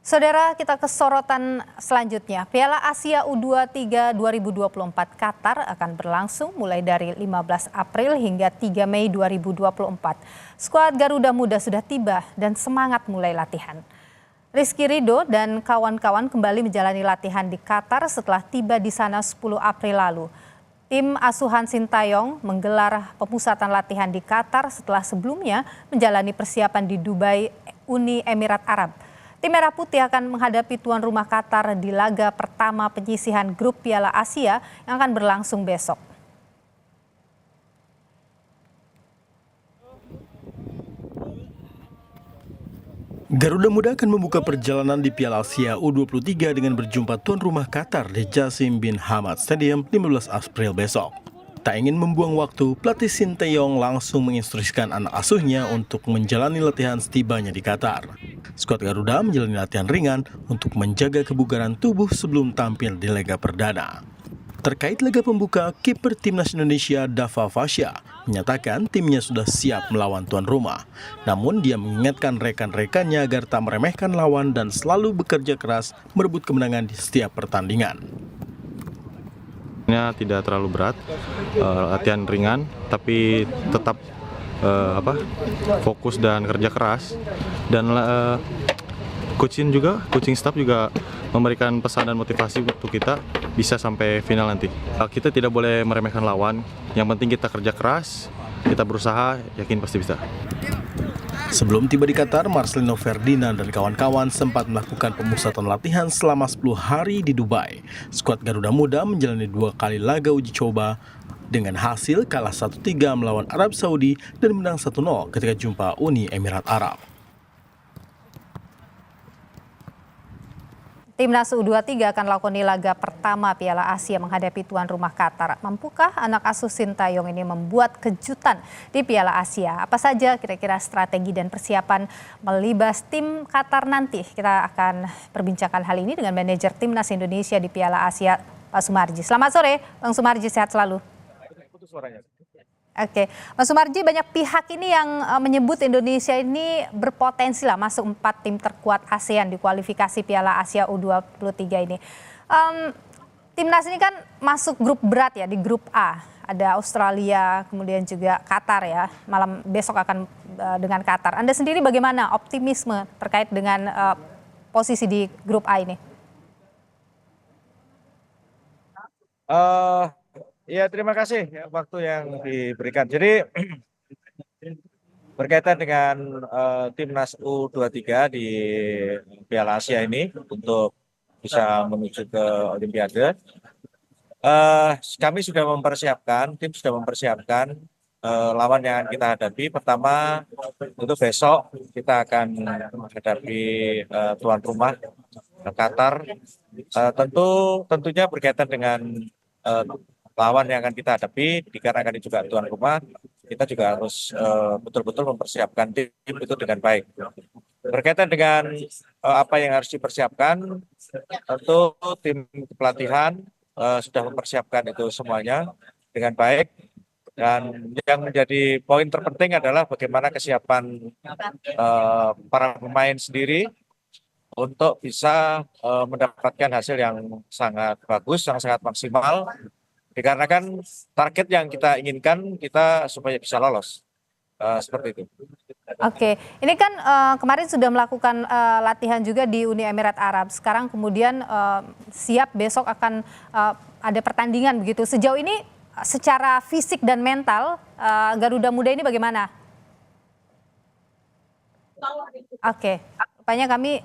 Saudara, kita ke sorotan selanjutnya. Piala Asia U23 2024 Qatar akan berlangsung mulai dari 15 April hingga 3 Mei 2024. Skuad Garuda Muda sudah tiba dan semangat mulai latihan. Rizky Ridho dan kawan-kawan kembali menjalani latihan di Qatar setelah tiba di sana 10 April lalu. Tim asuhan Sintayong menggelar pemusatan latihan di Qatar setelah sebelumnya menjalani persiapan di Dubai, Uni Emirat Arab. Tim Merah Putih akan menghadapi tuan rumah Qatar di laga pertama penyisihan grup Piala Asia yang akan berlangsung besok. Garuda Muda akan membuka perjalanan di Piala Asia U23 dengan berjumpa tuan rumah Qatar di Jassim bin Hamad Stadium 15 April besok. Tak ingin membuang waktu, pelatih Sintayong langsung menginstruksikan anak asuhnya untuk menjalani latihan setibanya di Qatar. Skuad Garuda menjalani latihan ringan untuk menjaga kebugaran tubuh sebelum tampil di laga perdana. Terkait laga pembuka, kiper timnas Indonesia Dava Fasya menyatakan timnya sudah siap melawan tuan rumah. Namun dia mengingatkan rekan-rekannya agar tak meremehkan lawan dan selalu bekerja keras merebut kemenangan di setiap pertandingan. Tidak terlalu berat, latihan ringan, tapi tetap fokus dan kerja keras. Dan coaching staff juga memberikan pesan dan motivasi untuk kita bisa sampai final nanti. Kita tidak boleh meremehkan lawan, yang penting kita kerja keras, kita berusaha, yakin pasti bisa. Sebelum tiba di Qatar, Marcelino Ferdinand dan kawan-kawan sempat melakukan pemusatan latihan selama 10 hari di Dubai. Skuad Garuda Muda menjalani 2 kali laga uji coba dengan hasil kalah 1-3 melawan Arab Saudi dan menang 1-0 ketika jumpa Uni Emirat Arab. Timnas U23 akan lakoni laga pertama Piala Asia menghadapi tuan rumah Qatar. Mampukah anak asuh Sintayong ini membuat kejutan di Piala Asia? Apa saja kira-kira strategi dan persiapan melibas tim Qatar nanti? Kita akan perbincangkan hal ini dengan manajer Timnas Indonesia di Piala Asia, Pak Sumarji. Selamat sore, Bang Sumarji, sehat selalu. Oke, Mas Sumarji, banyak pihak ini yang menyebut Indonesia ini berpotensi lah masuk 4 tim terkuat ASEAN di kualifikasi Piala Asia U23 ini. Timnas ini kan masuk grup berat ya, di grup A. Ada Australia, kemudian juga Qatar ya. Malam besok akan dengan Qatar. Anda sendiri bagaimana optimisme terkait dengan posisi di grup A ini? Ya, terima kasih waktu yang diberikan. Jadi berkaitan dengan timnas U23 di Piala Asia ini untuk bisa menuju ke Olimpiade, kami sudah mempersiapkan, tim sudah mempersiapkan lawan yang kita hadapi. Pertama, untuk besok kita akan menghadapi tuan rumah Qatar. Tentunya berkaitan dengan lawan yang akan kita hadapi, dikarenakan ini juga tuan rumah, kita juga harus betul-betul mempersiapkan tim itu dengan baik. Berkaitan dengan apa yang harus dipersiapkan, tentu tim pelatihan sudah mempersiapkan itu semuanya dengan baik. Dan yang menjadi poin terpenting adalah bagaimana kesiapan para pemain sendiri untuk bisa mendapatkan hasil yang sangat bagus, yang sangat maksimal. Dikarenakan target yang kita inginkan kita supaya bisa lolos, seperti itu. Oke, ini kan kemarin sudah melakukan latihan juga di Uni Emirat Arab. Sekarang kemudian siap besok akan ada pertandingan begitu. Sejauh ini secara fisik dan mental Garuda Muda ini bagaimana? Oke, rupanya kami,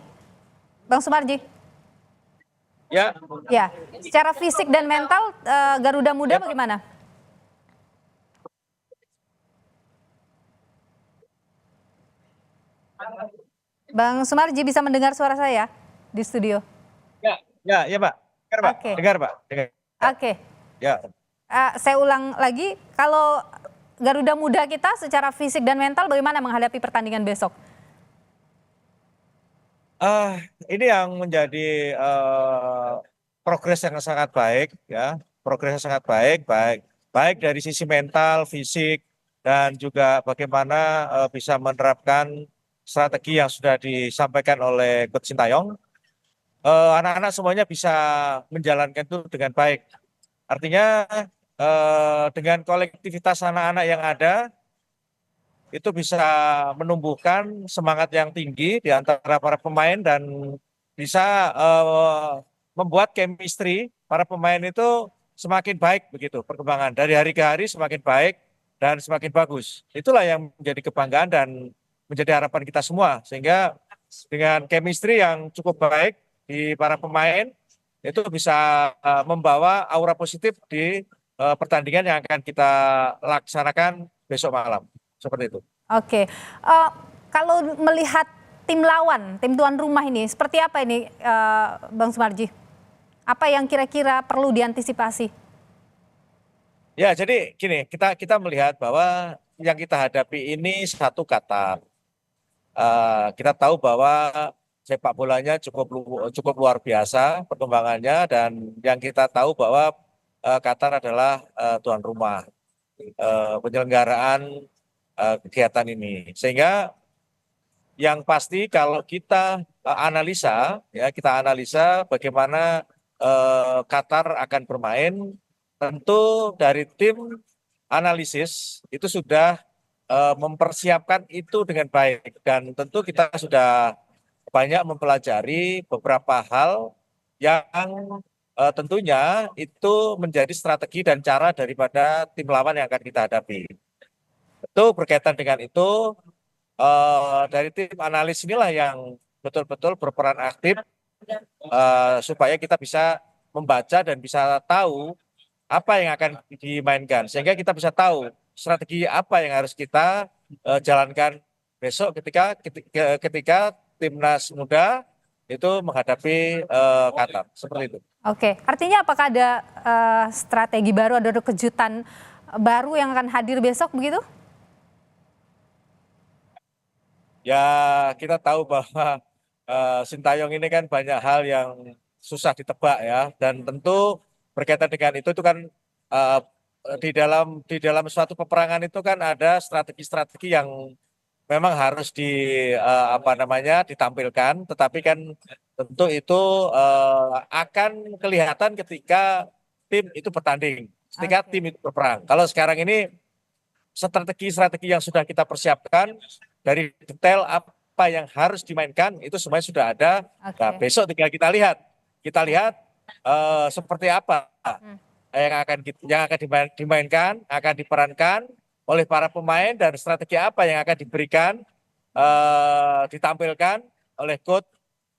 Bang Sumarji. Ya, secara fisik dan mental Garuda Muda bagaimana? Bang Sumarji, bisa mendengar suara saya di studio? Ya Pak. Dengar Pak. Oke. Dengar Pak. Dengar. Oke. Ya. Saya ulang lagi, kalau Garuda Muda kita secara fisik dan mental bagaimana menghadapi pertandingan besok? Ini yang menjadi progres yang sangat baik, ya. Progres yang sangat baik dari sisi mental, fisik, dan juga bagaimana bisa menerapkan strategi yang sudah disampaikan oleh Coach Sintayong. anak-anak semuanya bisa menjalankan itu dengan baik. Artinya dengan kolektivitas anak-anak yang ada, itu bisa menumbuhkan semangat yang tinggi di antara para pemain dan bisa membuat chemistry para pemain itu semakin baik begitu perkembangan dari hari ke hari semakin baik dan semakin bagus. Itulah yang menjadi kebanggaan dan menjadi harapan kita semua sehingga dengan chemistry yang cukup baik di para pemain itu bisa membawa aura positif di pertandingan yang akan kita laksanakan besok malam. Seperti itu. Oke, kalau melihat tim lawan, tim tuan rumah ini, seperti apa ini Bang Sumarji? Apa yang kira-kira perlu diantisipasi? Ya, jadi gini, kita melihat bahwa yang kita hadapi ini satu Qatar. Kita tahu bahwa sepak bolanya cukup luar biasa perkembangannya dan yang kita tahu bahwa Qatar adalah tuan rumah penyelenggaraan kegiatan ini. Sehingga yang pasti kalau kita analisa bagaimana Qatar akan bermain, tentu dari tim analisis itu sudah mempersiapkan itu dengan baik dan tentu kita sudah banyak mempelajari beberapa hal yang tentunya itu menjadi strategi dan cara daripada tim lawan yang akan kita hadapi. Itu berkaitan dengan itu dari tim analis inilah yang betul-betul berperan aktif supaya kita bisa membaca dan bisa tahu apa yang akan dimainkan sehingga kita bisa tahu strategi apa yang harus kita jalankan besok ketika timnas muda itu menghadapi Qatar seperti itu. Oke, artinya apakah ada strategi baru, ada kejutan baru yang akan hadir besok begitu? Ya kita tahu bahwa Sintayong ini kan banyak hal yang susah ditebak ya dan tentu berkaitan dengan itu kan di dalam suatu peperangan itu kan ada strategi-strategi yang memang harus ditampilkan tetapi kan tentu itu akan kelihatan ketika tim itu bertanding, ketika tim itu berperang. Kalau sekarang ini strategi-strategi yang sudah kita persiapkan dari detail apa yang harus dimainkan itu semuanya sudah ada. Nah, besok tinggal kita lihat seperti apa yang akan dimainkan, akan diperankan oleh para pemain dan strategi apa yang akan diberikan ditampilkan oleh coach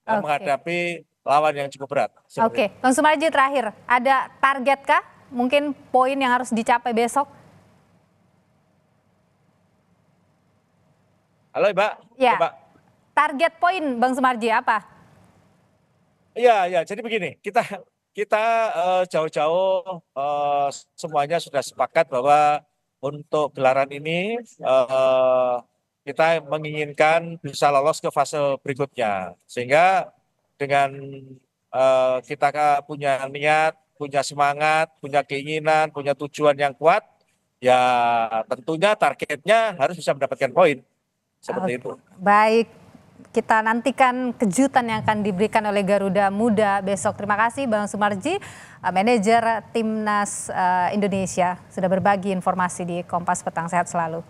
menghadapi lawan yang cukup berat. Oke, Bang Sumarji terakhir, ada target kah? Mungkin poin yang harus dicapai besok? Halo Mbak. Ya, Mbak. target poin Bang Sumarji apa? Iya, jadi begini, kita jauh-jauh semuanya sudah sepakat bahwa untuk gelaran ini kita menginginkan bisa lolos ke fase berikutnya. Sehingga dengan kita punya niat, punya semangat, punya keinginan, punya tujuan yang kuat, ya tentunya targetnya harus bisa mendapatkan poin. Seperti itu. Baik, kita nantikan kejutan yang akan diberikan oleh Garuda Muda besok. Terima kasih Bang Sumarji, manajer Timnas Indonesia, sudah berbagi informasi di Kompas Petang. Sehat selalu.